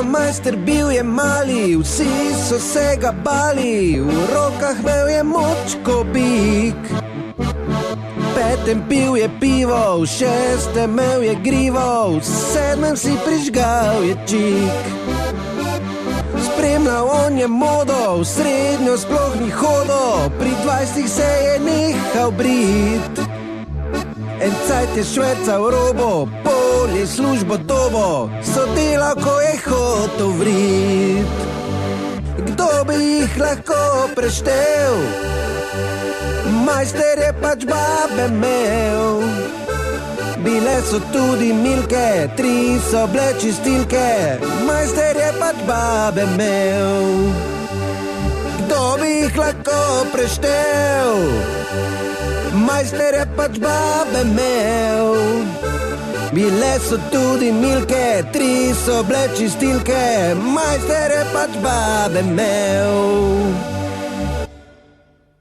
majster bil je mali, vsi so se ga bali, v rokah imel je moč ko bik. V petem pil je pivo, v šestem imel je grivo, v sedmem si prižgal je čik. Spremljal on je modo, v srednjo sploh ni hodo, pri 20 se je nehal brit. En cajt je švecal robo, pol je službo dobo, so delal, ko je hotel vrit. Kdo bi jih lahko preštel? Majster je pač babe imel. Bile so tudi milke, 3 so bile čistilke, majster je pač babe imel. Kdo bi jih lahko preštel? Majster je pač babe imel. Bile so tudi milke, 3 so bile čistilke, majster je pač babe imel.